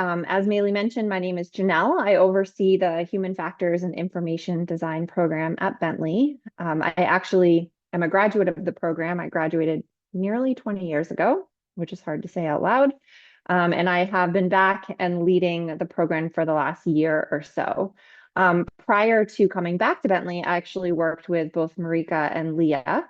As Maylee mentioned, my name is Janelle. I oversee the Human Factors and Information Design program at Bentley. I actually am a graduate of the program. I graduated nearly 20 years ago, which is hard to say out loud. And I have been back and leading the program for the last year or so. Prior to coming back to Bentley, I actually worked with both Marika and Leah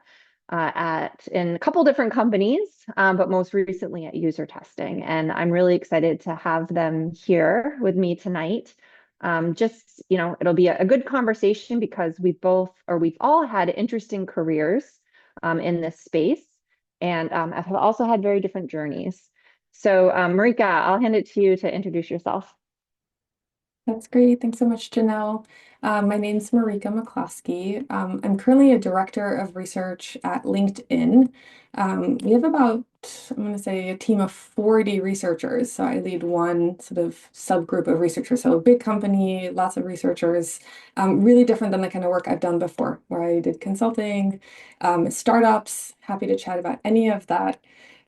in a couple different companies, but most recently at User Testing. And I'm really excited to have them here with me tonight. It'll be a good conversation because we've all had interesting careers in this space and have also had very different journeys. So, Marika, I'll hand it to you to introduce yourself. That's great. Thanks so much, Janelle. My name's Marika McCloskey. I'm currently a director of research at LinkedIn. We have about, I'm going to say, a team of 40 researchers. So I lead one sort of subgroup of researchers. So a big company, lots of researchers, really different than the kind of work I've done before, where I did consulting, startups. Happy to chat about any of that.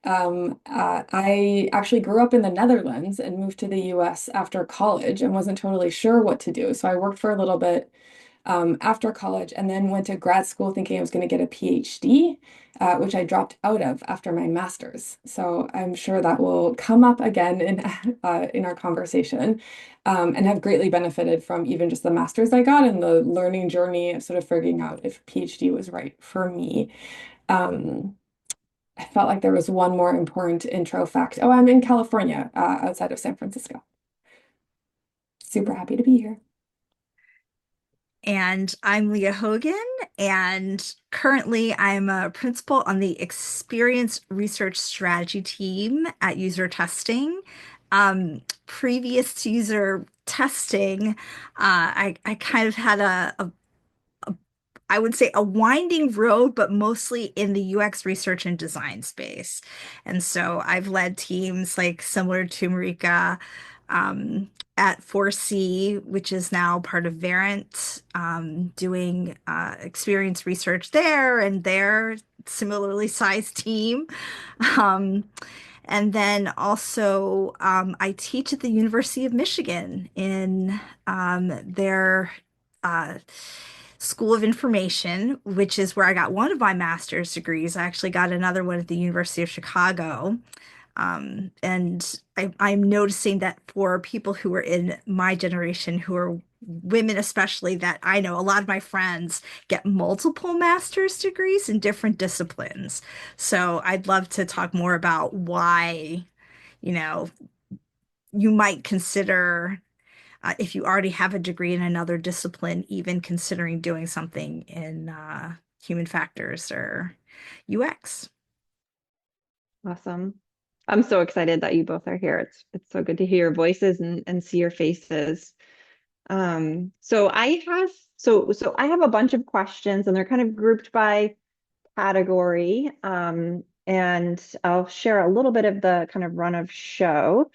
I actually grew up in the Netherlands and moved to the US after college and wasn't totally sure what to do. So I worked for a little bit after college and then went to grad school thinking I was going to get a PhD, which I dropped out of after my master's. So I'm sure that will come up again in our conversation, and have greatly benefited from even just the master's I got and the learning journey of sort of figuring out if PhD was right for me. Um, I felt like there was one more important intro fact. Oh, I'm in California, outside of San Francisco. Super happy to be here. And I'm Leah Hogan, and currently I'm a principal on the Experience Research Strategy team at User Testing. Previous to User Testing, I kind of had I would say a winding road, but mostly in the UX research and design space. And so I've led teams like similar to Marika, at 4C, which is now part of Verint, doing experience research there and their similarly sized team. Um, and then also, I teach at the University of Michigan in their uh, School of Information, which is where I got one of my master's degrees. I actually got another one at the University of Chicago. I'm noticing that for people who are in my generation, who are women especially, that I know a lot of my friends get multiple master's degrees in different disciplines. So I'd love to talk more about why, you know, you might consider, if you already have a degree in another discipline, even considering doing something in human factors or UX. Awesome. I'm so excited that you both are here. It's so good to hear your voices and see your faces. So I have a bunch of questions and they're kind of grouped by category. And I'll share a little bit of the kind of run of show.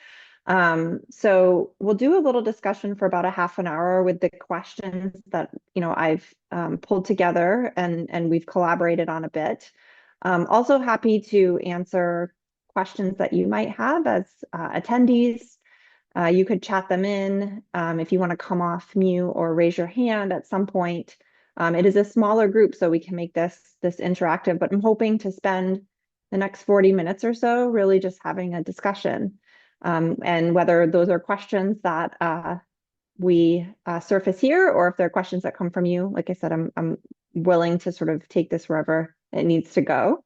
So we'll do a little discussion for about a half an hour with the questions that I've pulled together and we've collaborated on a bit. Also happy to answer questions that you might have as attendees. You could chat them in if you want to come off mute or raise your hand at some point. It is a smaller group, so we can make this interactive, but I'm hoping to spend the next 40 minutes or so really just having a discussion. And whether those are questions that we surface here or if they're questions that come from you, like I said, I'm willing to sort of take this wherever it needs to go.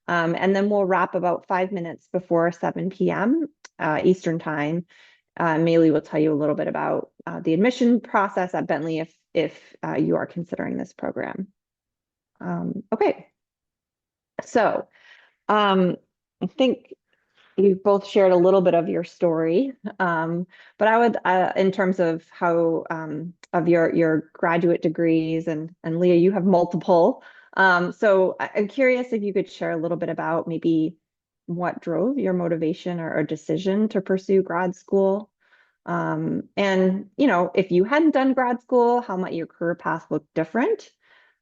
And then we'll wrap about 5 minutes before 7 p.m. Eastern time. Maylee will tell you a little bit about the admission process at Bentley if you are considering this program. Okay, so I think you've both shared a little bit of your story, but I would, in terms of how of your graduate degrees, and Leah, you have multiple. So I'm curious if you could share a little bit about maybe what drove your motivation or decision to pursue grad school. And if you hadn't done grad school, how might your career path look different?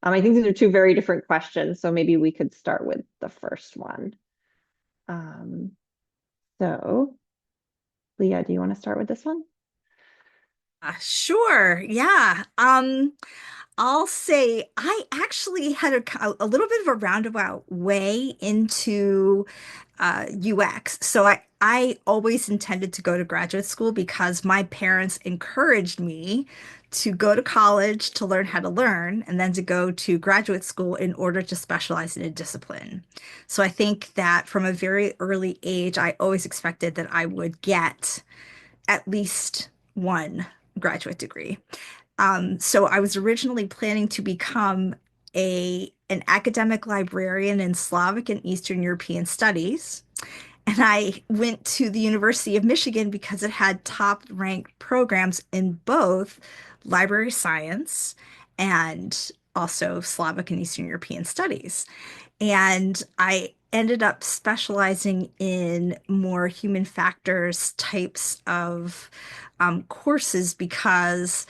I think these are two very different questions, so maybe we could start with the first one. Um, so Leah, do you want to start with this one? Sure. Yeah. I'll say I actually had a little bit of a roundabout way into UX. So I always intended to go to graduate school because my parents encouraged me to go to college to learn how to learn and then to go to graduate school in order to specialize in a discipline. So I think that from a very early age, I always expected that I would get at least one graduate degree. So I was originally planning to become an academic librarian in Slavic and Eastern European studies. And I went to the University of Michigan because it had top ranked programs in both library science and also Slavic and Eastern European studies. And I ended up specializing in more human factors types of courses because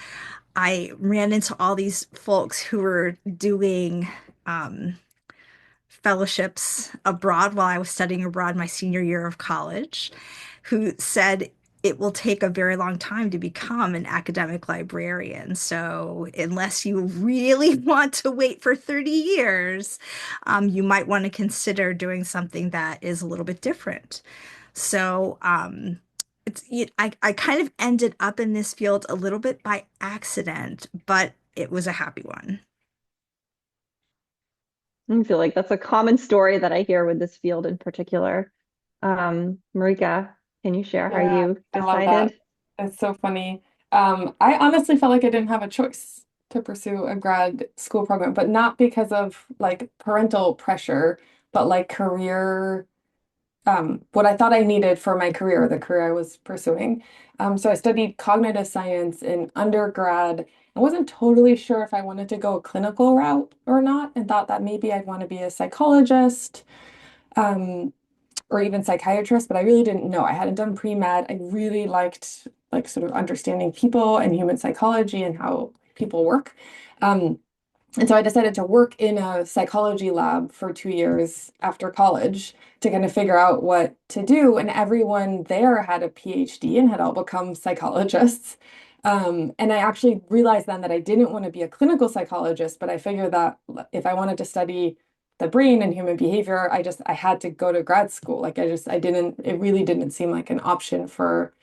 I ran into all these folks who were doing um, fellowships abroad while I was studying abroad my senior year of college, who said it will take a very long time to become an academic librarian. So, unless you really want to wait for 30 years, you might want to consider doing something that is a little bit different. So, I kind of ended up in this field a little bit by accident, but it was a happy one. I feel like that's a common story that I hear with this field in particular. Marika, can you share how Yeah, you I love that. decided? It's so funny. I honestly felt like I didn't have a choice to pursue a grad school program, but not because of like parental pressure, but like career, what I thought I needed for my career, the career I was pursuing. So I studied cognitive science in undergrad. I wasn't totally sure if I wanted to go a clinical route or not, and thought that maybe I'd want to be a psychologist. Um, or even psychiatrist, but I really didn't know. I hadn't done pre-med. I really liked like sort of understanding people and human psychology and how people work. Um, and so I decided to work in a psychology lab for 2 years after college to kind of figure out what to do. And everyone there had a PhD and had all become psychologists. And I actually realized then that I didn't want to be a clinical psychologist, but I figured that if I wanted to study the brain and human behavior, I had to go to grad school. I didn't, it really didn't seem like an option for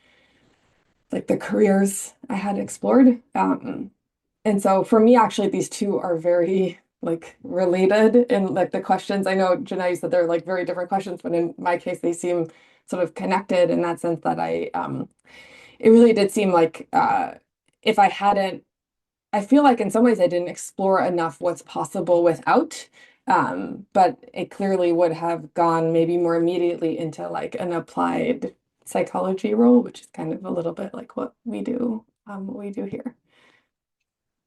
like the careers I had explored. And so for me, actually, these two are very like related in like the questions. I know, Janae, you said they're like very different questions, but in my case, they seem sort of connected in that sense that it really did seem like if I hadn't, I feel like in some ways I didn't explore enough what's possible without. But it clearly would have gone maybe more immediately into like an applied psychology role, which is kind of a little bit like what we do here.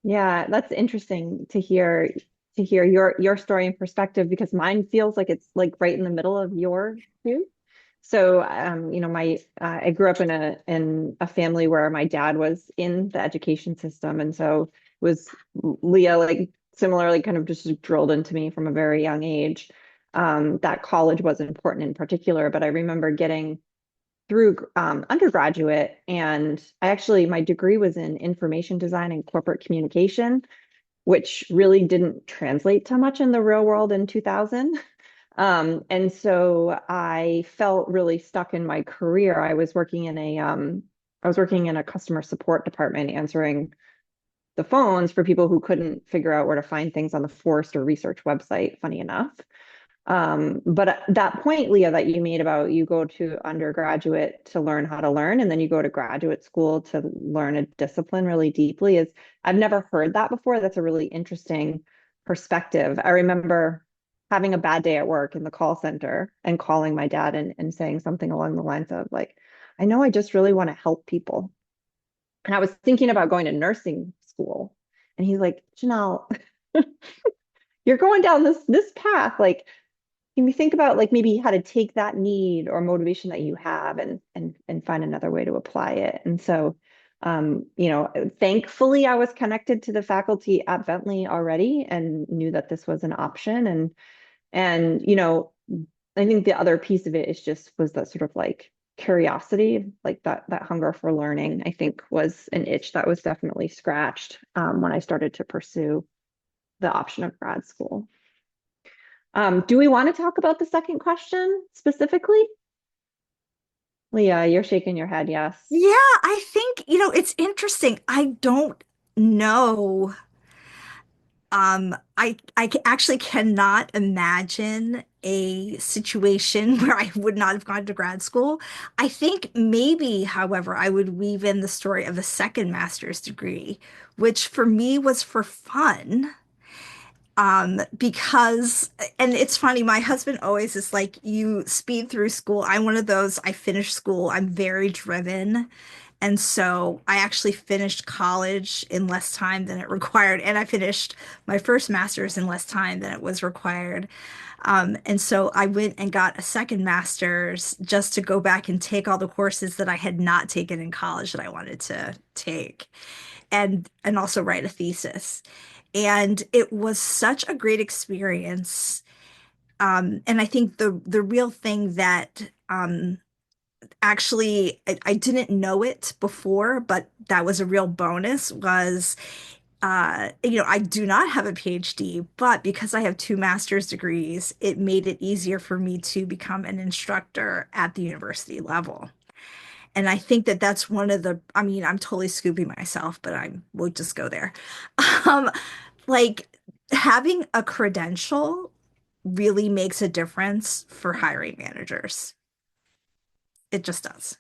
Yeah, that's interesting to hear your story and perspective because mine feels like it's like right in the middle of your too. So, my I grew up in a family where my dad was in the education system, and so it was Leah like similarly kind of just drilled into me from a very young age that college was important in particular. But I remember getting through undergraduate, and my degree was in information design and corporate communication, which really didn't translate to much in the real world in 2000. And so I felt really stuck in my career. I was working in a customer support department answering the phones for people who couldn't figure out where to find things on the Forrester Research website, funny enough. But at that point, Leah, that you made about you go to undergraduate to learn how to learn, and then you go to graduate school to learn a discipline really deeply is I've never heard that before. That's a really interesting perspective. I remember having a bad day at work in the call center and calling my dad and saying something along the lines of like, I know I just really want to help people. And I was thinking about going to nursing school. And he's like, Janelle, you're going down this path. Like, can we think about like maybe how to take that need or motivation that you have and find another way to apply it? And so, thankfully I was connected to the faculty at Bentley already and knew that this was an option. And I think the other piece of it is just was that sort of like curiosity, like that hunger for learning, I think was an itch that was definitely scratched when I started to pursue the option of grad school. Do we want to talk about the second question specifically? Leah, you're shaking your head, yes. Yeah, I think, it's interesting. I don't know. Actually cannot imagine a situation where I would not have gone to grad school. I think maybe, however, I would weave in the story of a second master's degree, which for me was for fun. Because, and it's funny, my husband always is like, you speed through school. I'm one of those, I finished school, I'm very driven. And so I actually finished college in less time than it required. And I finished my first master's in less time than it was required. And so I went and got a second master's just to go back and take all the courses that I had not taken in college that I wanted to take and also write a thesis. And it was such a great experience. And I think the real thing that actually I didn't know it before, but that was a real bonus was I do not have a PhD, but because I have two master's degrees, it made it easier for me to become an instructor at the university level. And I think that that's one of the, I mean, I'm totally scooping myself, but we'll just go there. Um, like having a credential really makes a difference for hiring managers. It just does.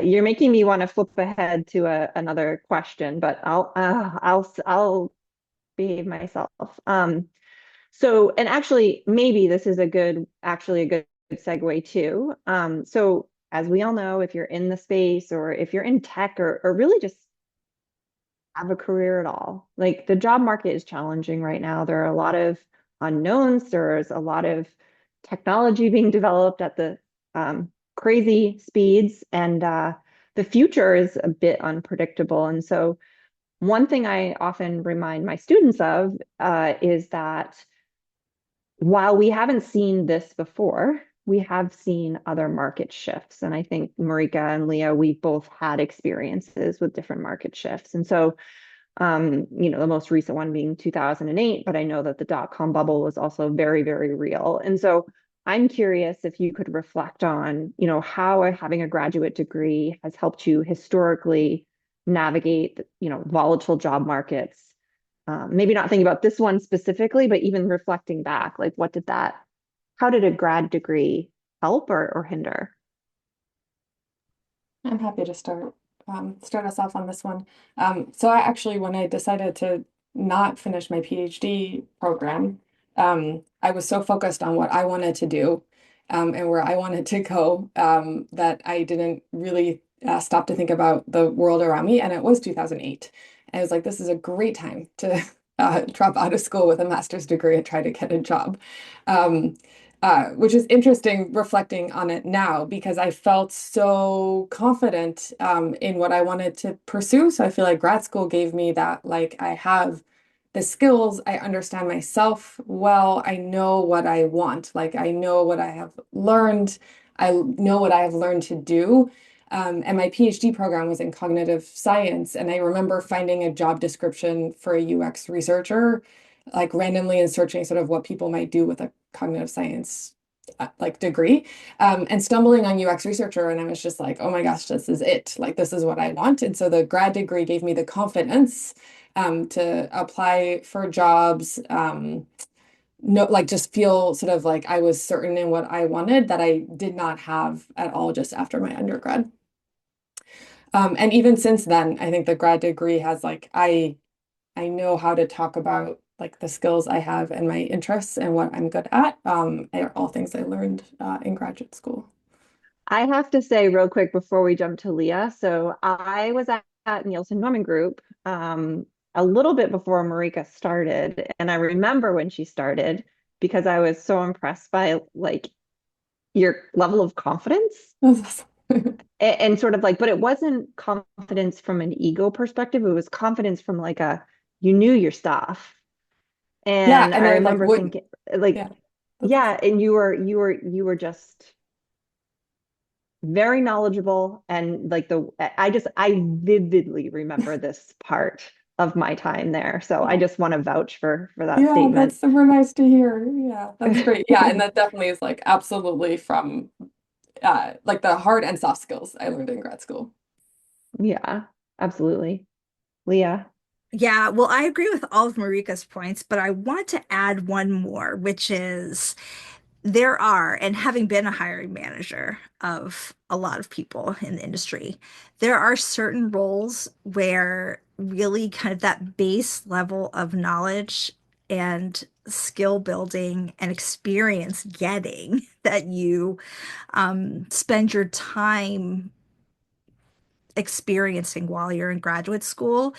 You're making me want to flip ahead to another question, but I'll behave myself. And actually, maybe this is actually a good segue too. So as we all know, if you're in the space or if you're in tech or really just have a career at all, like the job market is challenging right now. There are a lot of unknowns. There's a lot of technology being developed at the crazy speeds, and the future is a bit unpredictable. And so one thing I often remind my students of is that while we haven't seen this before, we have seen other market shifts. And I think Marika and Leah, we've both had experiences with different market shifts. And so, the most recent one being 2008, but I know that the dot-com bubble was also very, very real. And so I'm curious if you could reflect on, how having a graduate degree has helped you historically navigate, volatile job markets. Maybe not thinking about this one specifically, but even reflecting back, like how did a grad degree help or hinder? I'm happy to start us off on this one. So I actually, when I decided to not finish my PhD program, I was so focused on what I wanted to do, and where I wanted to go, that I didn't really stop to think about the world around me. And it was 2008. And I was like, this is a great time to drop out of school with a master's degree and try to get a job. Um, which is interesting reflecting on it now because I felt so confident in what I wanted to pursue. So I feel like grad school gave me that, like, I have the skills, I understand myself well, I know what I want, like, I know what I have learned, I know what I have learned to do. And my PhD program was in cognitive science. And I remember finding a job description for a UX researcher like randomly and searching sort of what people might do with a cognitive science like degree, and stumbling on UX researcher. And I was just like, oh my gosh, this is it. Like, this is what I want. And so the grad degree gave me the confidence to apply for jobs, no, like just feel sort of like I was certain in what I wanted that I did not have at all just after my undergrad. And even since then, I think the grad degree has like, I know how to talk about like the skills I have and my interests and what I'm good at, are all things I learned in graduate school. I have to say real quick before we jump to Leah. So I was at Nielsen Norman Group a little bit before Marika started. And I remember when she started because I was so impressed by like your level of confidence and sort of like, but it wasn't confidence from an ego perspective. It was confidence from like you knew your stuff. Yeah, And and I I like remember wouldn't. thinking like, Yeah, that's yeah, and you were just very knowledgeable and like I vividly remember this part of my time there. So I oh, just want to vouch for that yeah, statement. that's super nice to hear. Yeah, that's great. Yeah, and that definitely is like absolutely from like the hard and soft skills I learned in grad school. Yeah, absolutely. Leah. Yeah, well, I agree with all of Marika's points, but I want to add one more, which is there are, and having been a hiring manager of a lot of people in the industry, there are certain roles where really kind of that base level of knowledge and skill building and experience getting that you spend your time experiencing while you're in graduate school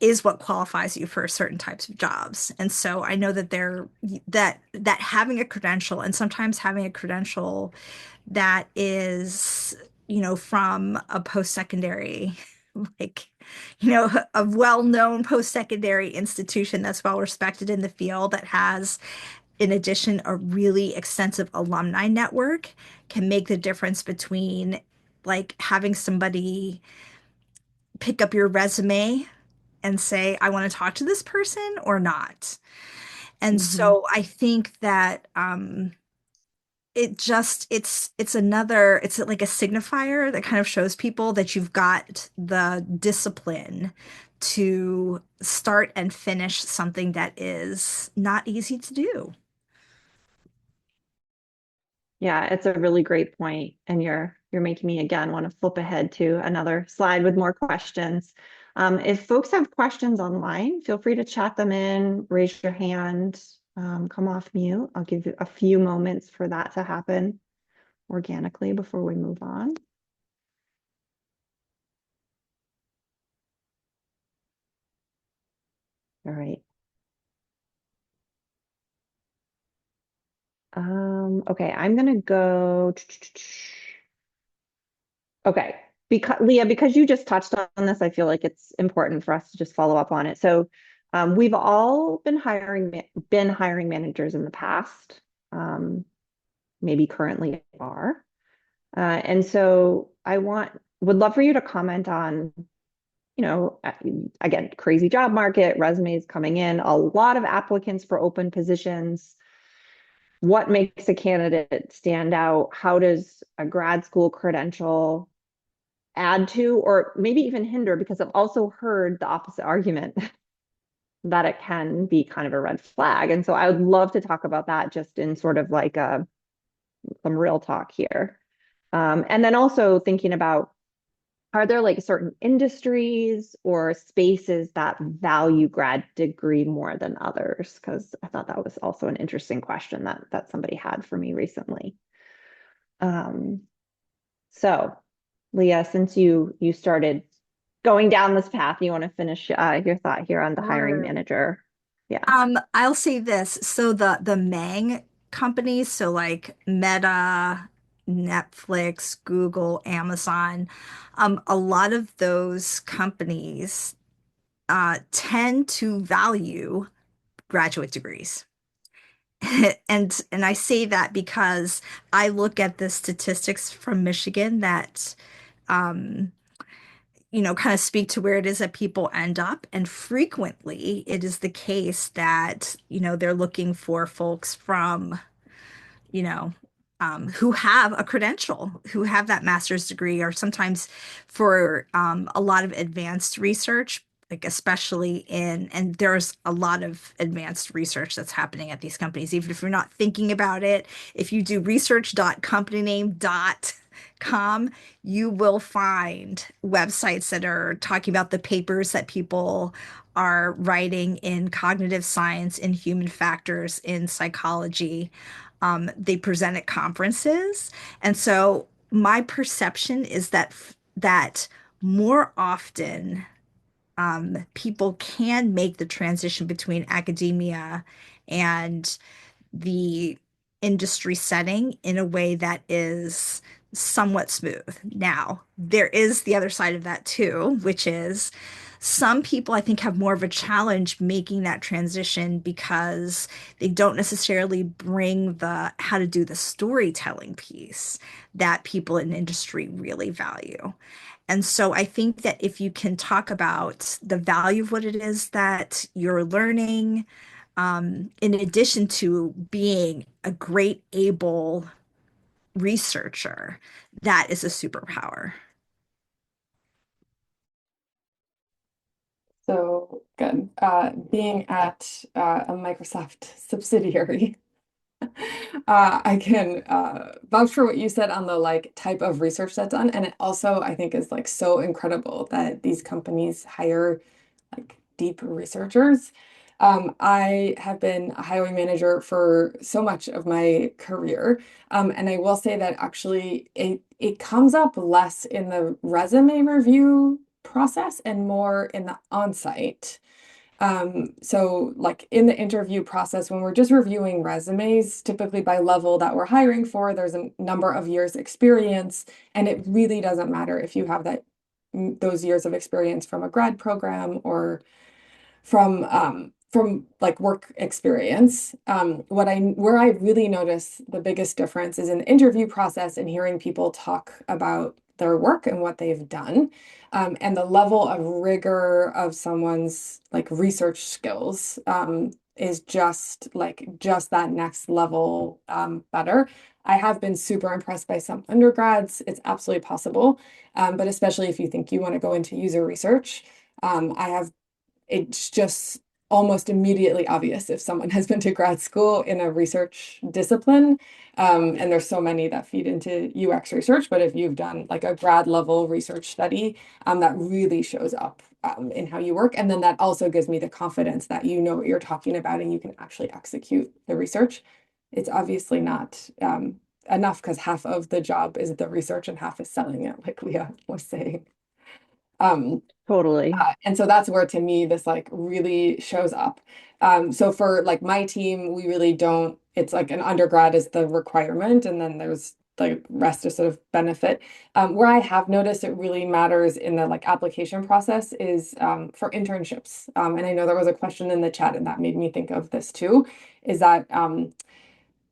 is what qualifies you for certain types of jobs. And so I know that that having a credential and sometimes having a credential that is, from a post-secondary, like, a well-known post-secondary institution that's well respected in the field that has, in addition, a really extensive alumni network can make the difference between like having somebody pick up your resume and say, I want to talk to this person or not. And Hmm. so I think that it's another, it's like a signifier that kind of shows people that you've got the discipline to start and finish something that is not easy to do. Yeah, it's a really great point, and you're making me again want to flip ahead to another slide with more questions. If folks have questions online, feel free to chat them in, raise your hand, come off mute. I'll give you a few moments for that to happen organically before we move on. All right. Okay, I'm gonna go. Okay. Because Leah, because you just touched on this, I feel like it's important for us to just follow up on it. So, we've all been hiring managers in the past, maybe currently are. And so would love for you to comment on, again, crazy job market, resumes coming in, a lot of applicants for open positions. What makes a candidate stand out? How does a grad school credential add to or maybe even hinder? Because I've also heard the opposite argument that it can be kind of a red flag. And so I would love to talk about that just in sort of like some real talk here. And then also thinking about, are there like certain industries or spaces that value grad degree more than others? Because I thought that was also an interesting question that somebody had for me recently. Um, so Leah, since you started going down this path, you want to finish your thought here on the hiring Sure. manager? Yeah. I'll say this. So the Mang companies, so like Meta, Netflix, Google, Amazon, a lot of those companies tend to value graduate degrees. And I say that because I look at the statistics from Michigan that um, kind of speak to where it is that people end up. And frequently it is the case that, they're looking for folks from, you know, who have a credential, who have that master's degree, or sometimes for a lot of advanced research, like especially and there's a lot of advanced research that's happening at these companies, even if you're not thinking about it. If you do research.companyname.com, you will find websites that are talking about the papers that people are writing in cognitive science, in human factors, in psychology. They present at conferences. And so my perception is that more often people can make the transition between academia and the industry setting in a way that is somewhat smooth. Now, there is the other side of that too, which is some people I think have more of a challenge making that transition because they don't necessarily bring the how to do the storytelling piece that people in industry really value. And so I think that if you can talk about the value of what it is that you're learning, in addition to being a great, able researcher, that is a superpower. So good. Being at a Microsoft subsidiary, I can vouch for what you said on the like type of research that's done. And it also, I think, is like so incredible that these companies hire like deep researchers. I have been a hiring manager for so much of my career. And I will say that actually it comes up less in the resume review process and more in the on-site. So like in the interview process, when we're just reviewing resumes, typically by level that we're hiring for, there's a number of years experience, and it really doesn't matter if you have that those years of experience from a grad program or from like work experience. Where I really notice the biggest difference is in the interview process and hearing people talk about their work and what they've done, and the level of rigor of someone's like research skills is just that next level better. I have been super impressed by some undergrads. It's absolutely possible, but especially if you think you want to go into user research, I have it's just almost immediately obvious if someone has been to grad school in a research discipline. And there's so many that feed into UX research, but if you've done like a grad level research study, that really shows up in how you work. And then that also gives me the confidence that you know what you're talking about and you can actually execute the research. It's obviously not enough because half of the job is the research and half is selling it, like Leah was saying. Um, Totally. and so that's where to me this like really shows up. So for like my team, we really don't, it's like an undergrad is the requirement, and then there's the rest is sort of benefit. Where I have noticed it really matters in the like application process is for internships. And I know there was a question in the chat, and that made me think of this too, is that uh,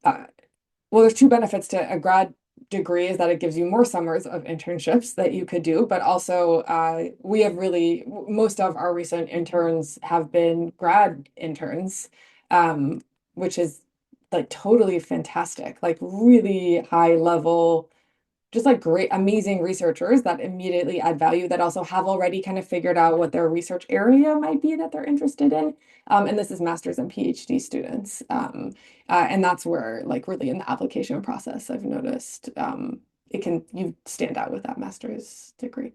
well, there's two benefits to a grad degree is that it gives you more summers of internships that you could do, but also we have really most of our recent interns have been grad interns, which is like totally fantastic, like really high level, just like great, amazing researchers that immediately add value that also have already kind of figured out what their research area might be that they're interested in. And this is master's and PhD students. And that's where like really in the application process, I've noticed you stand out with that master's degree.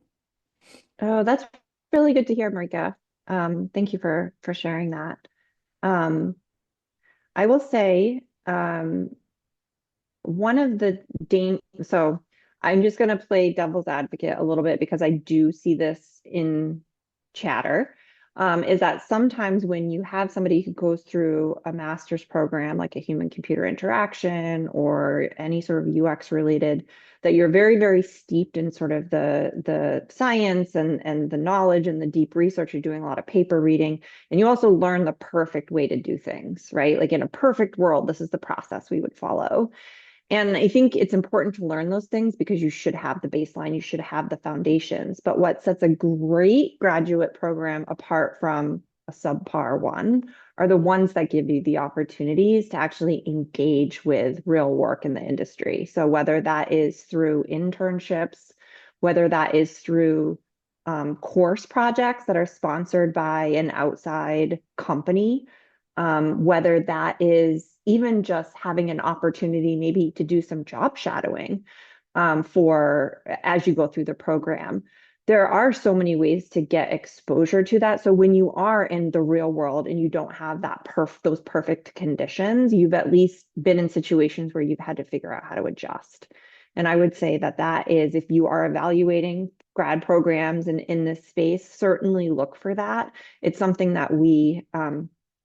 Oh, that's really good to hear, Marika. Thank you for sharing that. Um, I will say, one of the so I'm just going to play devil's advocate a little bit because I do see this in chatter, is that sometimes when you have somebody who goes through a master's program like a human computer interaction or any sort of UX related, that you're very, very steeped in sort of the science and the knowledge and the deep research. You're doing a lot of paper reading, and you also learn the perfect way to do things, right? Like in a perfect world, this is the process we would follow. And I think it's important to learn those things because you should have the baseline, you should have the foundations. But what sets a great graduate program apart from a subpar one are the ones that give you the opportunities to actually engage with real work in the industry. So whether that is through internships, whether that is through course projects that are sponsored by an outside company, whether that is even just having an opportunity maybe to do some job shadowing for as you go through the program. There are so many ways to get exposure to that. So when you are in the real world and you don't have those perfect conditions, you've at least been in situations where you've had to figure out how to adjust. And I would say that that is, if you are evaluating grad programs and in this space, certainly look for that. It's something that we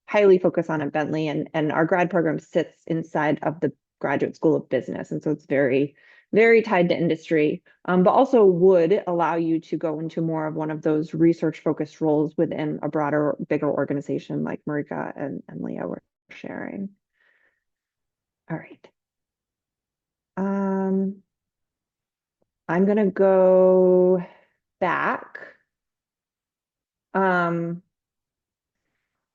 highly focus on at Bentley, and our grad program sits inside of the Graduate School of Business. And so it's very very tied to industry, but also would allow you to go into more of one of those research focused roles within a broader, bigger organization like Marika and Leah were sharing. All right. Um, I'm gonna go back um,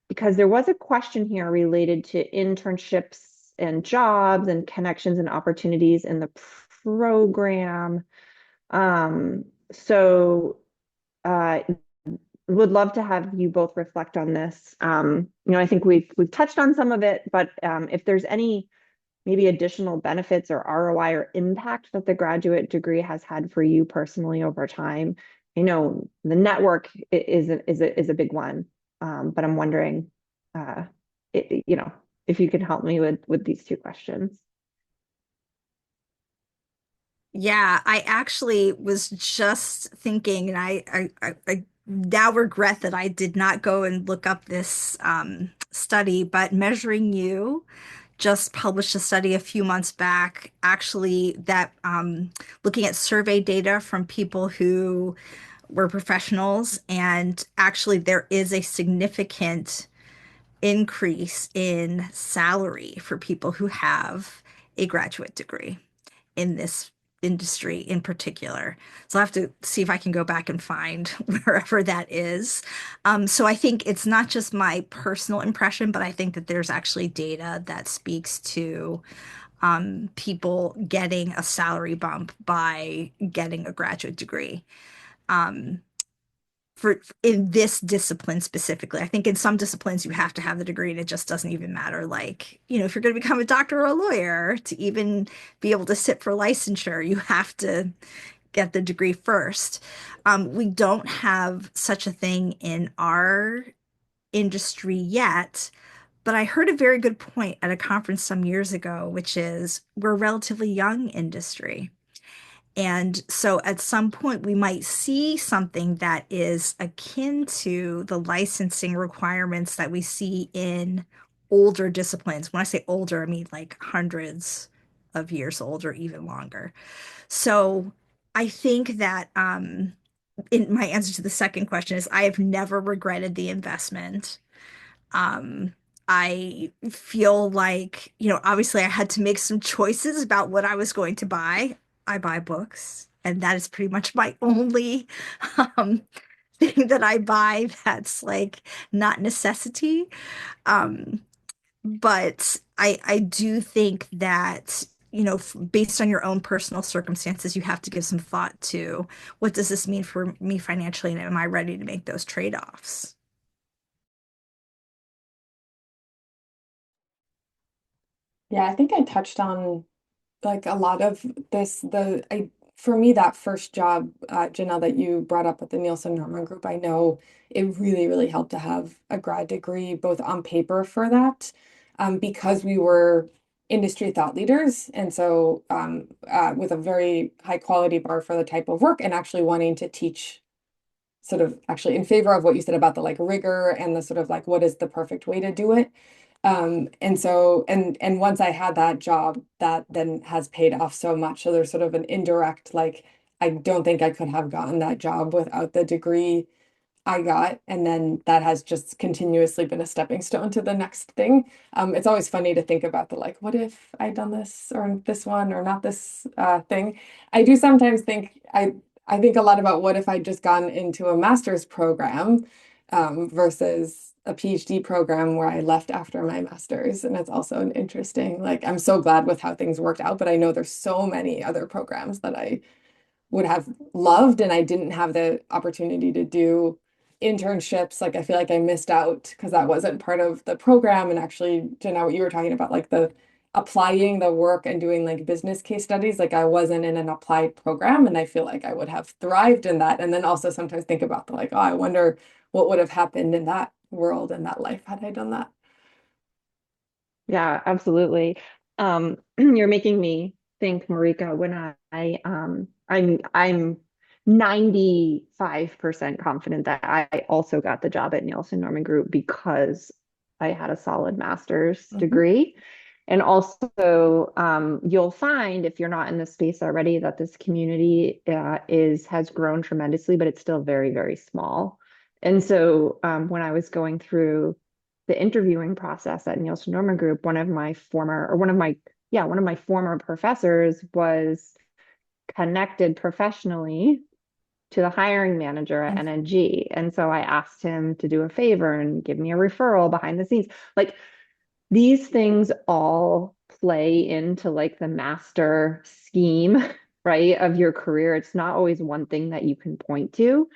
because there was a question here related to internships and jobs and connections and opportunities in the program. So uh, would love to have you both reflect on this. I think we've touched on some of it, but if there's any maybe additional benefits or ROI or impact that the graduate degree has had for you personally over time. The network is a big one, but I'm wondering, uh, if you could help me with these two questions. Yeah, I actually was just thinking, and I now regret that I did not go and look up this study, but Measuring You just published a study a few months back, actually, that looking at survey data from people who were professionals, and actually there is a significant increase in salary for people who have a graduate degree in this industry in particular. So I have to see if I can go back and find wherever that is. So I think it's not just my personal impression, but I think that there's actually data that speaks to people getting a salary bump by getting a graduate degree. Um, for in this discipline specifically. I think in some disciplines you have to have the degree and it just doesn't even matter. Like, if you're going to become a doctor or a lawyer to even be able to sit for licensure, you have to get the degree first. We don't have such a thing in our industry yet, but I heard a very good point at a conference some years ago, which is we're a relatively young industry. And so at some point, we might see something that is akin to the licensing requirements that we see in older disciplines. When I say older, I mean like hundreds of years old or even longer. So I think that in my answer to the second question is I have never regretted the investment. Um, I feel like, obviously I had to make some choices about what I was going to buy. I buy books, and that is pretty much my only um, thing that I buy that's like not necessity. Um, but I do think that, based on your own personal circumstances, you have to give some thought to what does this mean for me financially, and am I ready to make those trade-offs? Yeah, I think I touched on like a lot of this. For me, that first job, Janelle, that you brought up at the Nielsen Norman Group, I know it really, really helped to have a grad degree, both on paper for that, because we were industry thought leaders. And so, with a very high quality bar for the type of work and actually wanting to teach sort of actually in favor of what you said about the like rigor and the sort of like what is the perfect way to do it. And so and once I had that job, that then has paid off so much. So there's sort of an indirect like I don't think I could have gotten that job without the degree I got, and then that has just continuously been a stepping stone to the next thing. It's always funny to think about the like, what if I'd done this or this one or not this thing. I do sometimes think I think a lot about what if I'd just gone into a master's program versus a PhD program where I left after my master's. And it's also an interesting, like, I'm so glad with how things worked out, but I know there's so many other programs that I would have loved and I didn't have the opportunity to do internships. Like I feel like I missed out because that wasn't part of the program. And actually, Jenna, what you were talking about, like the applying the work and doing like business case studies, like I wasn't in an applied program and I feel like I would have thrived in that. And then also sometimes think about the like, oh, I wonder what would have happened in that world and that life had I done that. Yeah, absolutely. You're making me think, Marika, when I'm 95% confident that I also got the job at Nielsen Norman Group because I had a solid master's Mhm. degree. And also, you'll find if you're not in the space already that this community has grown tremendously, but it's still very, very small. And so, when I was going through the interviewing process at Nielsen Norman Group, one of my former professors was connected professionally to the hiring manager at NNG. And so I asked him to do a favor and give me a referral behind the scenes. Like these things all play into like the master scheme, right, of your career. It's not always one thing that you can point to.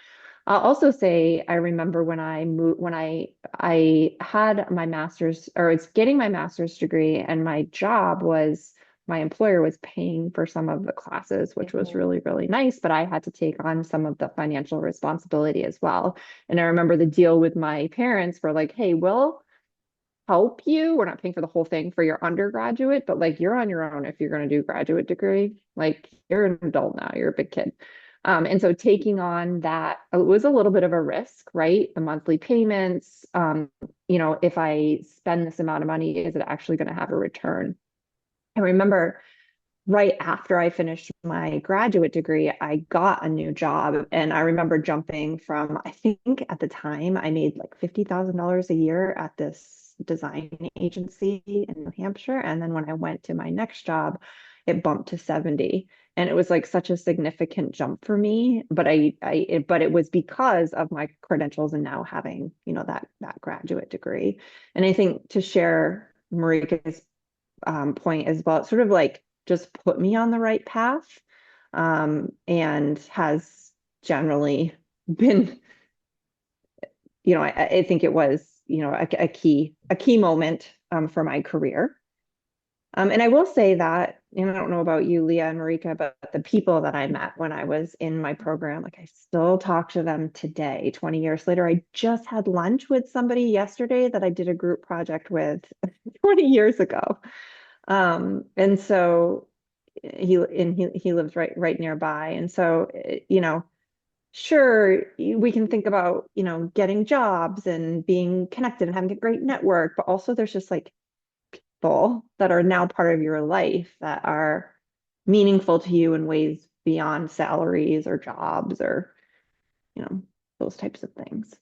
I'll also say I remember when I moved when I had my master's or it's getting my master's degree and my job was my employer was paying for some of the classes, which was Mhm. really, really nice, but I had to take on some of the financial responsibility as well. And I remember the deal with my parents were like, hey, we'll help you. We're not paying for the whole thing for your undergraduate, but like you're on your own if you're going to do graduate degree. Like you're an adult now, you're a big kid. And so taking on that, it was a little bit of a risk, right? The monthly payments, if I spend this amount of money, is it actually going to have a return? I remember right after I finished my graduate degree, I got a new job. And I remember jumping from, I think at the time I made like $50,000 a year at this design agency in New Hampshire. And then when I went to my next job, it bumped to 70. And it was like such a significant jump for me. But it was because of my credentials and now having, that graduate degree. And I think to share Marika's point as well. It's sort of like just put me on the right path, and has generally been, I think it was, a key moment for my career. And I will say that, and I don't know about you, Leah and Marika, but the people that I met when I was in my program, like I still talk to them today, 20 years later. I just had lunch with somebody yesterday that I did a group project with 20 years ago. And so he lives right nearby. And so, sure, we can think about, getting jobs and being connected and having a great network, but also there's just like people that are now part of your life that are meaningful to you in ways beyond salaries or jobs or, you know, those types of things.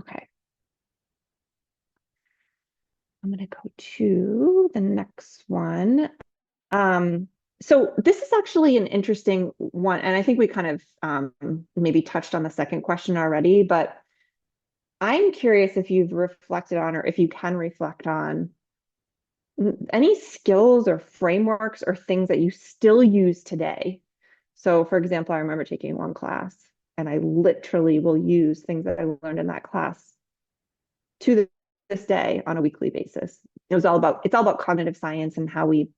Okay. I'm going to go to the next one. So this is actually an interesting one, and I think we kind of maybe touched on the second question already, but I'm curious if you've reflected on, or if you can reflect on any skills or frameworks or things that you still use today. So, for example, I remember taking one class, and I literally will use things that I learned in that class to this day on a weekly basis. It's all about cognitive science and how we,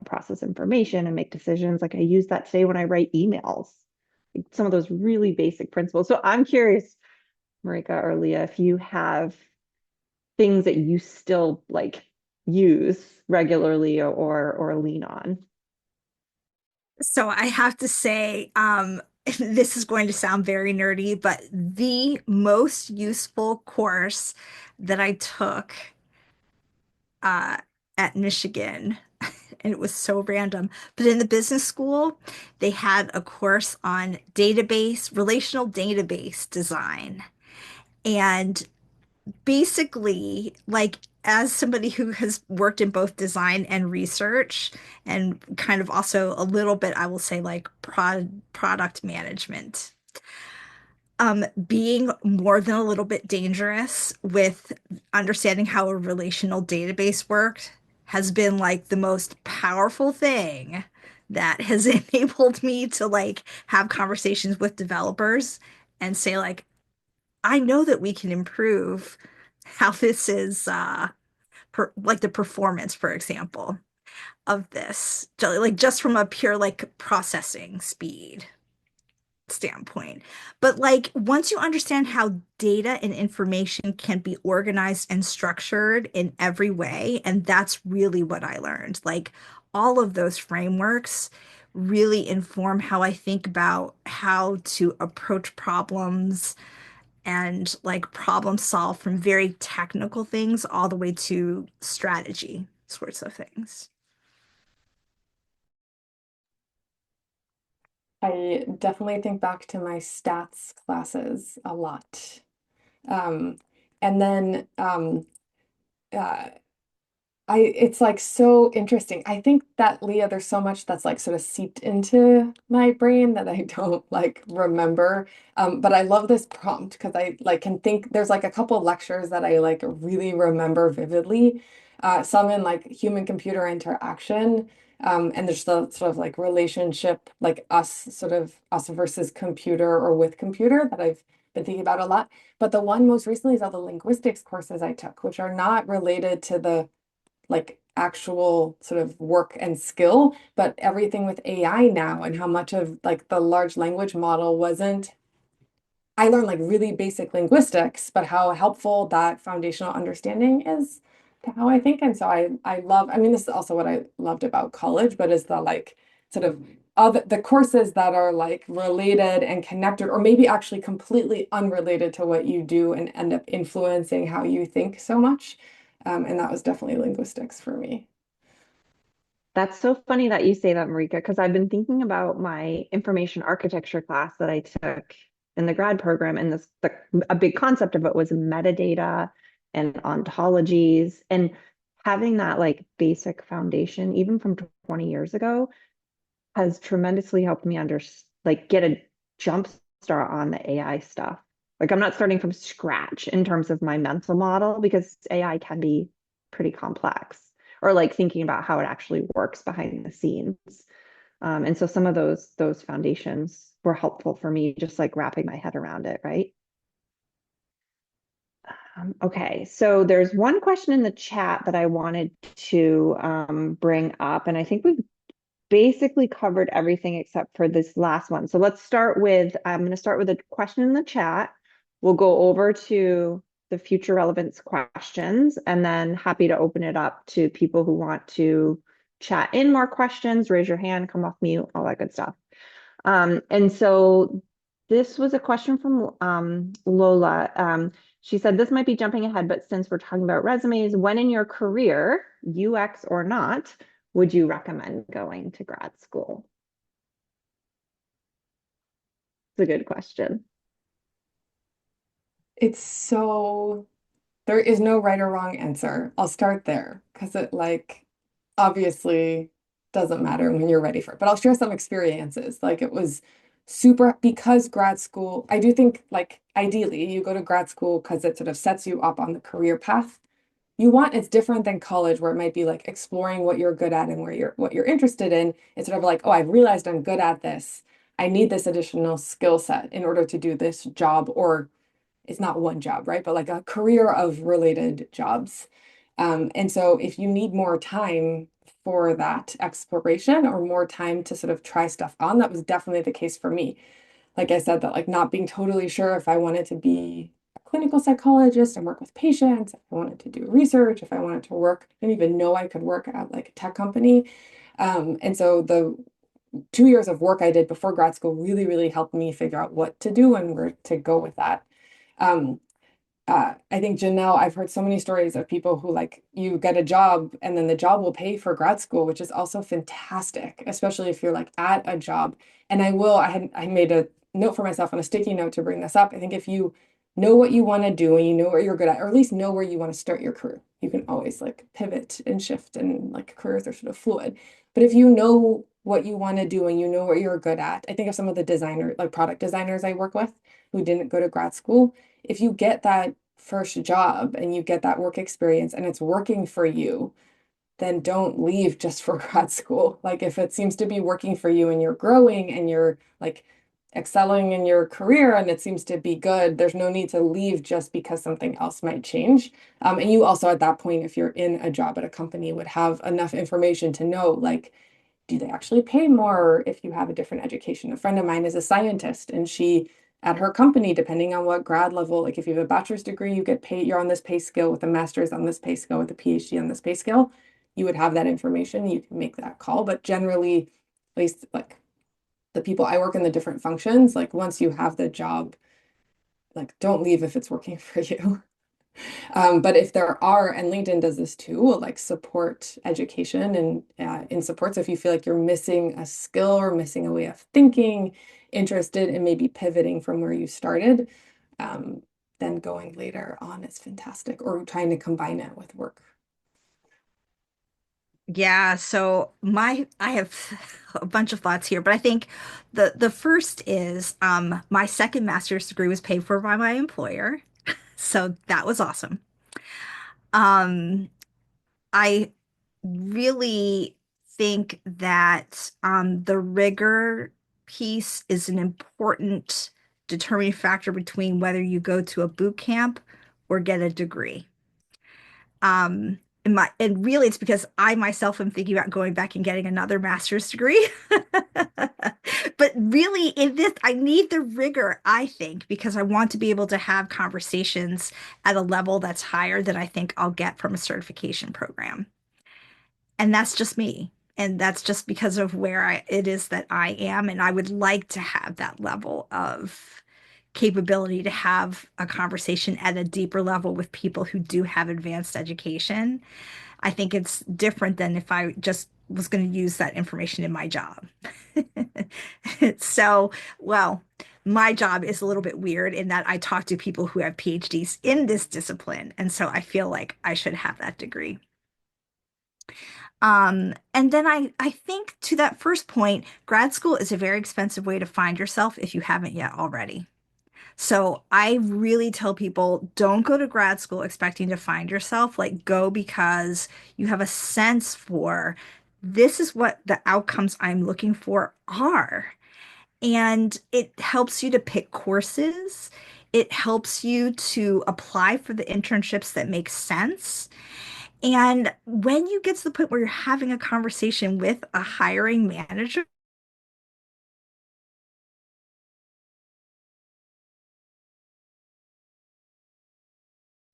process information and make decisions. Like I use that today when I write emails, like some of those really basic principles. So I'm curious, Marika or Leah, if you have things that you still like use regularly or lean on. So I have to say, this is going to sound very nerdy, but the most useful course that I took uh, at Michigan, and it was so random, but in the business school, they had a course on relational database design. And basically, like, as somebody who has worked in both design and research, and kind of also a little bit, I will say, like product management, being more than a little bit dangerous with understanding how a relational database worked has been like the most powerful thing that has enabled me to like have conversations with developers and say like, I know that we can improve how this is like the performance, for example, of this. Like just from a pure like processing speed standpoint. But like once you understand how data and information can be organized and structured in every way, and that's really what I learned. Like all of those frameworks really inform how I think about how to approach problems and like problem solve from very technical things all the way to strategy sorts of things. I definitely think back to my stats classes a lot. Um, and then uh, it's like so interesting. I think that Leah, there's so much that's like sort of seeped into my brain that I don't like remember. But I love this prompt because I like can think there's like a couple of lectures that I like really remember vividly. Some in like human computer interaction. And there's the sort of like relationship, like us, sort of us versus computer or with computer that I've been thinking about a lot. But the one most recently is all the linguistics courses I took, which are not related to the like actual sort of work and skill, but everything with AI now and how much of like the large language model wasn't. I learned like really basic linguistics, but how helpful that foundational understanding is to how I think. And so I love, I mean, this is also what I loved about college, but is the like sort of other the courses that are like related and connected, or maybe actually completely unrelated to what you do and end up influencing how you think so much. And that was definitely linguistics for me. That's so funny that you say that, Marika, because I've been thinking about my information architecture class that I took in the grad program, and a big concept of it was metadata and ontologies, and having that like basic foundation, even from 20 years ago, has tremendously helped me like get a jump start on the AI stuff. Like I'm not starting from scratch in terms of my mental model because AI can be pretty complex, or like thinking about how it actually works behind the scenes. And so some of those foundations were helpful for me, just like wrapping my head around it, right? Okay, so there's one question in the chat that I wanted to bring up, and I think we've basically covered everything except for this last one. So let's start with, I'm going to start with a question in the chat. We'll go over to the future relevance questions, and then happy to open it up to people who want to chat in more questions, raise your hand, come off mute, all that good stuff. And so this was a question from Lola. She said, this might be jumping ahead, but since we're talking about resumes, when in your career, UX or not, would you recommend going to grad school? It's a good question. It's so, there is no right or wrong answer. I'll start there because it like obviously doesn't matter when you're ready for it. But I'll share some experiences. Like it was super because grad school, I do think like ideally you go to grad school because it sort of sets you up on the career path you want. It's different than college where it might be like exploring what you're good at and where you're what you're interested in. It's sort of like, oh, I've realized I'm good at this. I need this additional skill set in order to do this job, or it's not one job, right? But like a career of related jobs. And so if you need more time for that exploration or more time to sort of try stuff on, that was definitely the case for me. Like I said, that like not being totally sure if I wanted to be a clinical psychologist and work with patients, if I wanted to do research, if I wanted to work, I didn't even know I could work at like a tech company. And so the 2 years of work I did before grad school really, really helped me figure out what to do and where to go with that. Um, I think Janelle, I've heard so many stories of people who like you get a job and then the job will pay for grad school, which is also fantastic, especially if you're like at a job. And I made a note for myself on a sticky note to bring this up. I think if you know what you want to do and you know what you're good at, or at least know where you want to start your career, you can always like pivot and shift and like careers are sort of fluid. But if you know what you want to do and you know what you're good at, I think of some of the designer, like product designers I work with who didn't go to grad school. If you get that first job and you get that work experience and it's working for you, then don't leave just for grad school. Like if it seems to be working for you and you're growing and you're like excelling in your career and it seems to be good, there's no need to leave just because something else might change. And you also at that point, if you're in a job at a company, would have enough information to know like, do they actually pay more if you have a different education? A friend of mine is a scientist and she at her company, depending on what grad level, like if you have a bachelor's degree, you get paid, you're on this pay scale with a master's on this pay scale with a PhD on this pay scale. You would have that information, you can make that call. But generally, at least like the people I work in the different functions, like once you have the job, like don't leave if it's working for you. But if there are, and LinkedIn does this too, will like support education and in support. So if you feel like you're missing a skill or missing a way of thinking, interested in maybe pivoting from where you started, um, then going later on is fantastic, or trying to combine it with work. Yeah, so I have a bunch of thoughts here, but I think the first is my second master's degree was paid for by my employer. So that was awesome. Um I really think that the rigor piece is an important determining factor between whether you go to a boot camp or get a degree. And really it's because I myself am thinking about going back and getting another master's degree. But really in this, I need the rigor, I think, because I want to be able to have conversations at a level that's higher than I think I'll get from a certification program. And that's just me. And that's just because of where it is that I am. And I would like to have that level of capability to have a conversation at a deeper level with people who do have advanced education. I think it's different than if I just was going to use that information in my job. So, well, my job is a little bit weird in that I talk to people who have PhDs in this discipline. And so I feel like I should have that degree. And then I think to that first point, grad school is a very expensive way to find yourself if you haven't yet already. So I really tell people don't go to grad school expecting to find yourself. Like, go because you have a sense for this is what the outcomes I'm looking for are. And it helps you to pick courses. It helps you to apply for the internships that make sense. And when you get to the point where you're having a conversation with a hiring manager,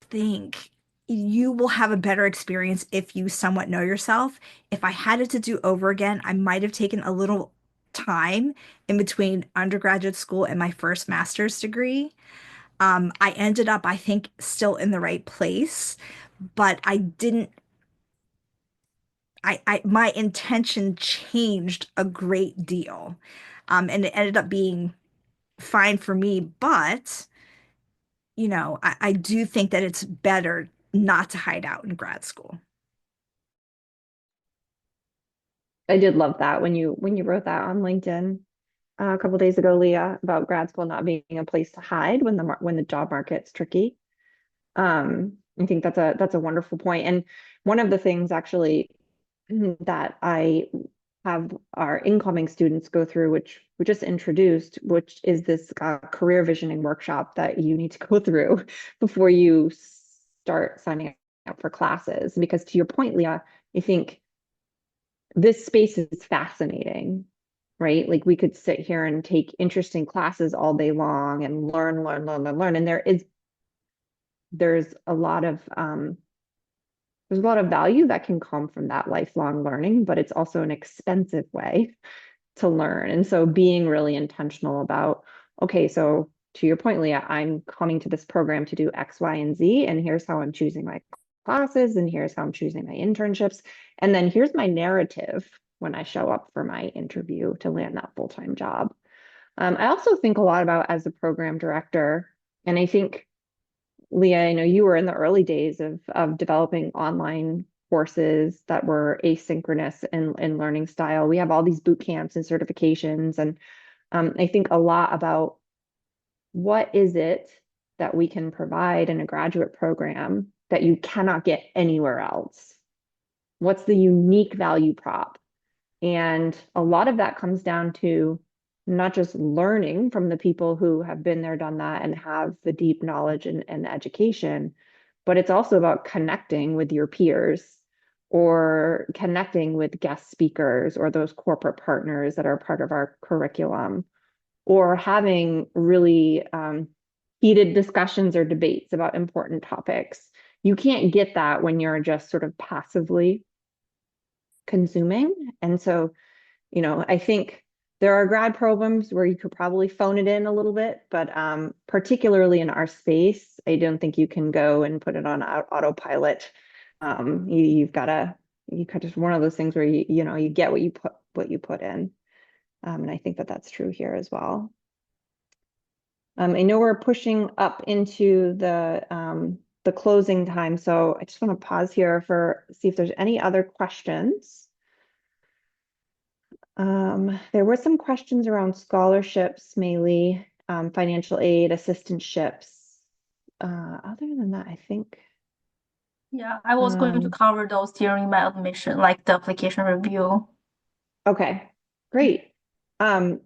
think you will have a better experience if you somewhat know yourself. If I had it to do over again, I might have taken a little time in between undergraduate school and my first master's degree. I ended up, I think, still in the right place, but I didn't. My intention changed a great deal, and it ended up being fine for me. But I do think that it's better not to hide out in grad school. I did love that when you wrote that on LinkedIn a couple days ago, Leah, about grad school not being a place to hide when the job market's tricky. I think that's a wonderful point. And one of the things actually that I have our incoming students go through, which we just introduced, which is this career visioning workshop that you need to go through before you start signing up for classes. Because to your point, Leah, I think this space is fascinating, right? Like we could sit here and take interesting classes all day long and learn, learn, learn, learn, learn. And there's a lot of value that can come from that lifelong learning, but it's also an expensive way to learn. And so being really intentional about, okay, so to your point, Leah, I'm coming to this program to do X, Y, and Z, and here's how I'm choosing my classes, and here's how I'm choosing my internships. And then here's my narrative when I show up for my interview to land that full-time job. I also think a lot about as a program director, and I think Leah, I know you were in the early days of developing online courses that were asynchronous in learning style. We have all these boot camps and certifications, and I think a lot about what is it that we can provide in a graduate program that you cannot get anywhere else? What's the unique value prop? And a lot of that comes down to not just learning from the people who have been there, done that, and have the deep knowledge and education, but it's also about connecting with your peers or connecting with guest speakers or those corporate partners that are part of our curriculum, or having really heated discussions or debates about important topics. You can't get that when you're just sort of passively consuming. And so I think There are grad programs where you could probably phone it in a little bit, but particularly in our space, I don't think you can go and put it on autopilot. You've got to, you kind of one of those things where you get what you put in. And I think that that's true here as well. I know we're pushing up into the closing time, so I just want to pause here for see if there's any other questions. There were some questions around scholarships, mainly financial aid, assistantships. Other than that, I think. Yeah, I was going to cover those during my admission, like the application review. Okay, great.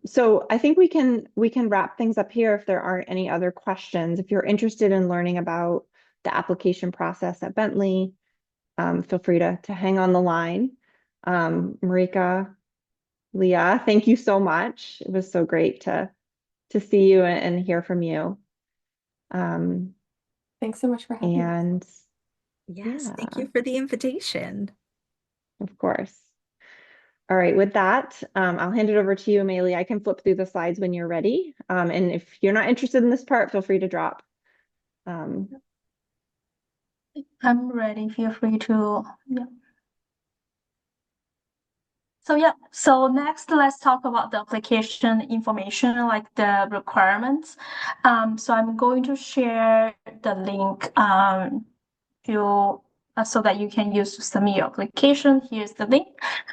So I think we can wrap things up here if there aren't any other questions. If you're interested in learning about the application process at Bentley, feel free to hang on the line. Marika, Leah, thank you so much. It was so great to see you and hear from you. Thanks so much for having me. And Yes, yeah, thank you for the invitation. of course. All right, with that, I'll hand it over to you, Amelia. I can flip through the slides when you're ready. And if you're not interested in this part, feel free to drop. I'm ready. Feel free to, yeah. So next let's talk about the application information, like the requirements. So I'm going to share the link to so that you can use to submit your application. Here's the link.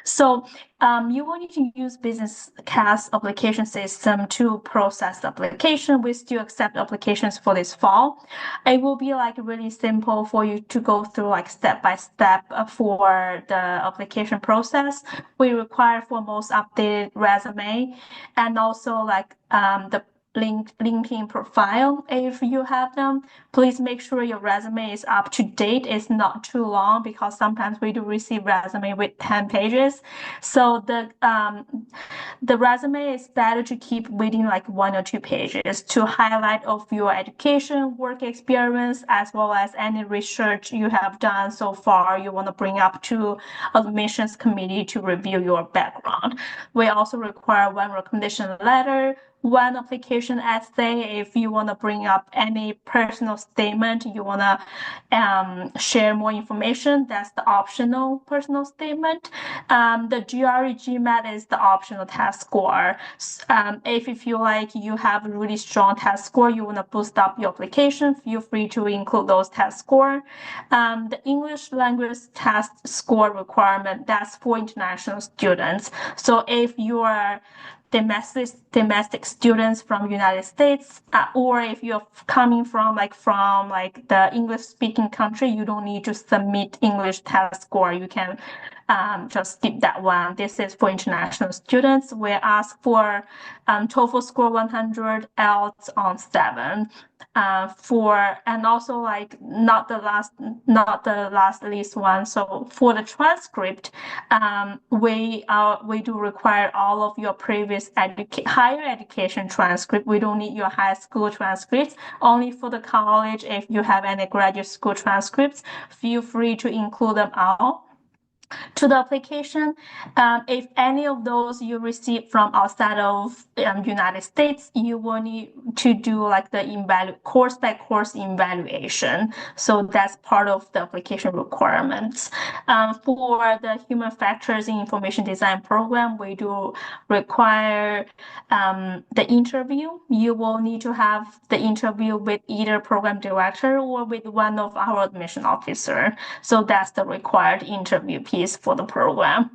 So you will need to use business CAS application system to process the application. We still accept applications for this fall. It will be like really simple for you to go through like step by step for the application process. We require for most updated resume and also like the LinkedIn profile if you have them. Please make sure your resume is up to date. It's not too long because sometimes we do receive resume with 10 pages. So the resume is better to keep within like 1 or 2 pages to highlight of your education, work experience, as well as any research you have done so far you want to bring up to admissions committee to review your background. We also require one recommendation letter, one application essay. If you want to bring up any personal statement, you want to share more information, that's the optional personal statement. The GRE GMAT is the optional test score. If you feel like you have a really strong test score, you want to boost up your application, feel free to include those test score. The English language test score requirement, that's for international students. So if you are domestic students from United States, or if you're coming from the English speaking country, you don't need to submit English test score. You can just skip that one. This is for international students. We ask for TOEFL score 100, IELTS on 7. And also like not the last least one. So for the transcript, we do require all of your previous higher education transcript. We don't need your high school transcripts. Only for the college, if you have any graduate school transcripts, feel free to include them all to the application. If any of those you receive from outside of United States, you will need to do like the course by course evaluation. So that's part of the application requirements. For the human factors in information design program, we do require the interview. You will need to have the interview with either program director or with one of our admission officer. So that's the required interview piece for the program.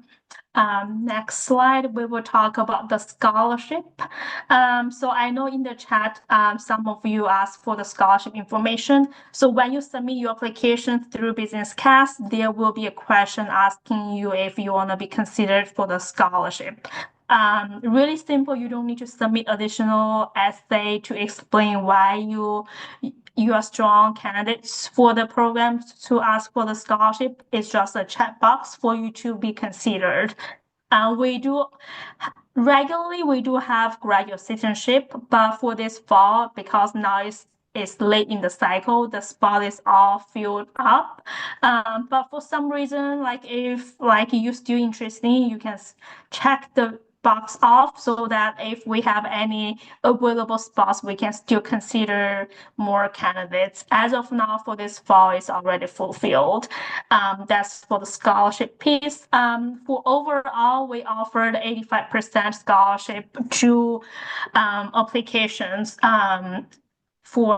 Next slide, we will talk about the scholarship. So I know in the chat, some of you asked for the scholarship information. So when you submit your application through Business CAS, there will be a question asking you if you want to be considered for the scholarship. Really simple. You don't need to submit additional essay to explain why you are strong candidates for the program to ask for the scholarship. It's just a checkbox for you to be considered. We do have graduate citizenship, but for this fall, because now it's late in the cycle, the spot is all filled up. But for some reason, like if you're still interested, you can check the box off so that if we have any available spots, we can still consider more candidates. As of now, for this fall, it's already fulfilled. That's for the scholarship piece. For overall, we offered 85% scholarship to applications for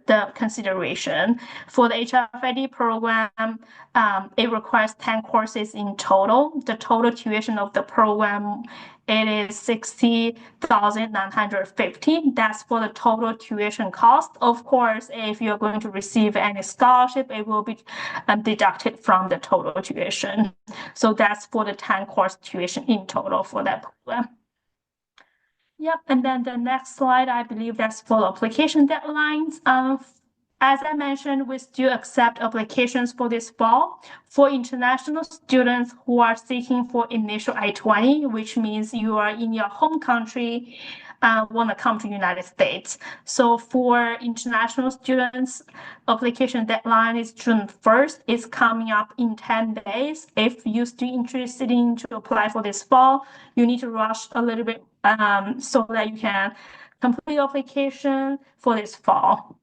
the consideration. For the HFID program, it requires 10 courses in total. The total tuition of the program, it is 60,950. That's for the total tuition cost. Of course, if you're going to receive any scholarship, it will be deducted from the total tuition. So that's for the 10 course tuition in total for that program. Yep, and then the next slide, I believe that's for application deadlines. As I mentioned, we still accept applications for this fall. For international students who are seeking for initial I-20, which means you are in your home country, want to come to the United States. So for international students, application deadline is June 1st. It's coming up in 10 days. If you're still interested in to apply for this fall, you need to rush a little bit so that you can complete the application for this fall.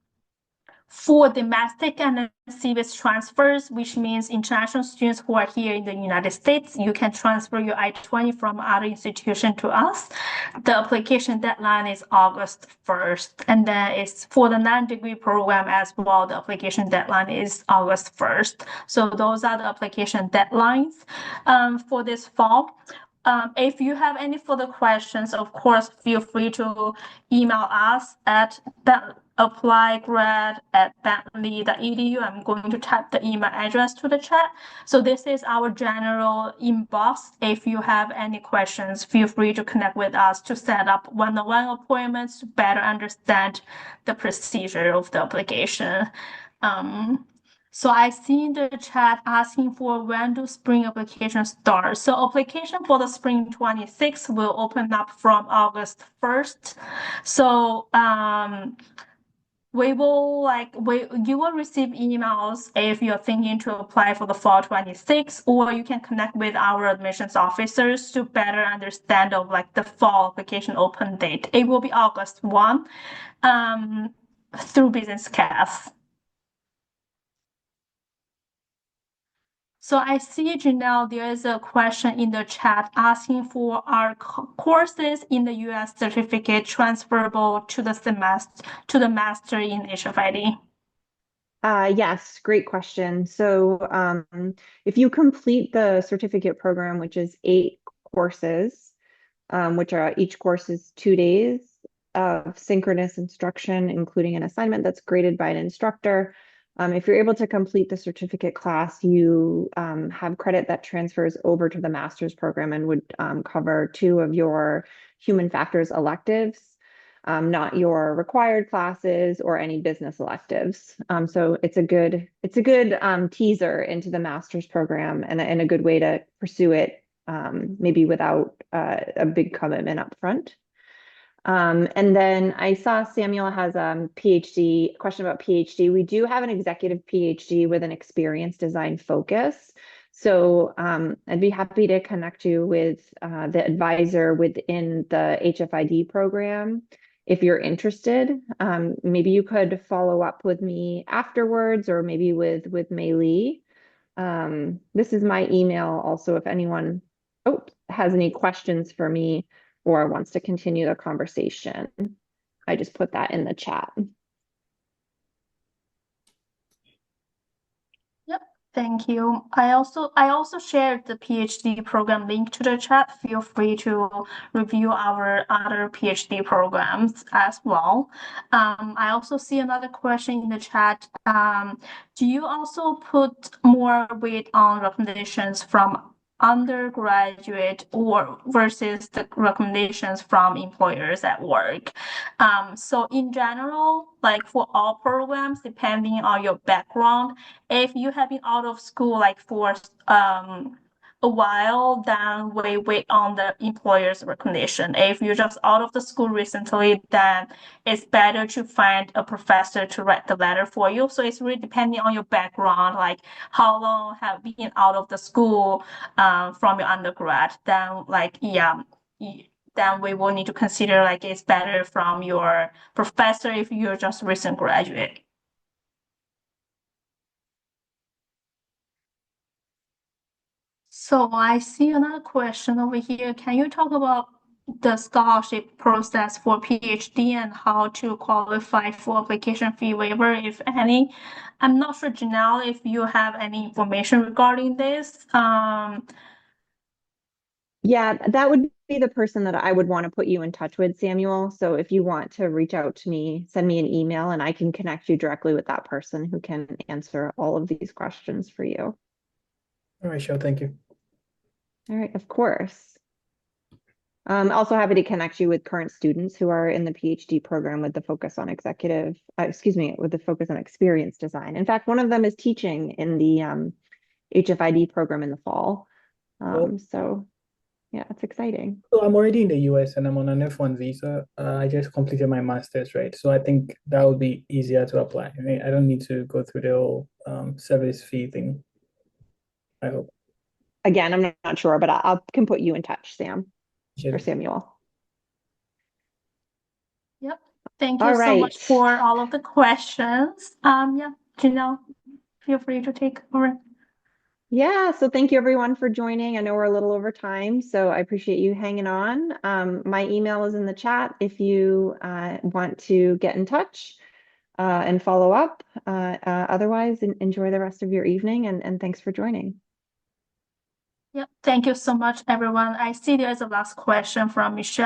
For domestic and CBIS transfers, which means international students who are here in the United States, you can transfer your I-20 from other institution to us. The application deadline is August 1st. And then it's for the non-degree program as well, the application deadline is August 1st. So those are the application deadlines for this fall. If you have any further questions, of course, feel free to email us at applygrad@bentley.edu. I'm going to type the email address to the chat. So this is our general inbox. If you have any questions, feel free to connect with us to set up one-on-one appointments to better understand the procedure of the application. So I see in the chat asking for when do spring applications start. So application for the spring 26 will open up from August 1st. So you will receive emails if you're thinking to apply for the fall 26, or you can connect with our admissions officers to better understand of like the fall application open date. It will be August 1 through Business Cath. So I see, Janelle, there is a question in the chat asking for our courses in the U.S. certificate transferable to the master in HFID. Yes, great question. So if you complete the certificate program, which is 8 courses, which are each course is 2 days of synchronous instruction, including an assignment that's graded by an instructor. If you're able to complete the certificate class, you have credit that transfers over to the master's program and would cover 2 of your human factors electives, not your required classes or any business electives. So it's a good teaser into the master's program and a good way to pursue it, maybe without a big commitment up front. And then I saw Samuel has a question about PhD. We do have an executive PhD with an experience design focus. So I'd be happy to connect you with the advisor within the HFID program if you're interested. Maybe you could follow up with me afterwards, or maybe with Mei Li. This is my email also if anyone has any questions for me or wants to continue the conversation. I just put that in the chat. Yep, thank you. I also shared the PhD program link to the chat. Feel free to review our other PhD programs as well. I also see another question in the chat. Do you also put more weight on recommendations from undergraduate or versus the recommendations from employers at work? So in general, like for all programs, depending on your background, if you have been out of school like for a while, then we wait on the employer's recognition. If you're just out of the school recently, then it's better to find a professor to write the letter for you. So it's really depending on your background, like how long have been out of the school from your undergrad. Then then we will need to consider like it's better from your professor if you're just recent graduate. So I see another question over here. Can you talk about the scholarship process for PhD and how to qualify for application fee waiver, if any? I'm not sure, Janelle, if you have any information regarding this. Yeah, that would be the person that I would want to put you in touch with, Samuel. So if you want to reach out to me, send me an email and I can connect you directly with that person who can answer all of these questions for you. All right, sure. Thank you. All right, of course. Also happy to connect you with current students who are in the PhD program with the focus on with the focus on experience design. In fact, one of them is teaching in the HFID program in the fall. So yeah, it's exciting. So I'm already in the US and I'm on an F1 visa. I just completed my master's, right? So I think that would be easier to apply. I mean, I don't need to go through the whole service fee thing, I hope. Again, I'm not sure, but I can put you in touch, Sam or Sure. Samuel. Yep. Thank you All so much right. for all of the questions. Yeah, Janelle, feel free to take over. Yeah, so thank you everyone for joining. I know we're a little over time, so I appreciate you hanging on. My email is in the chat if you want to get in touch and follow up. Otherwise, enjoy the rest of your evening and thanks for joining. Yep. Thank you so much, everyone. I see there's a last question from Michelle.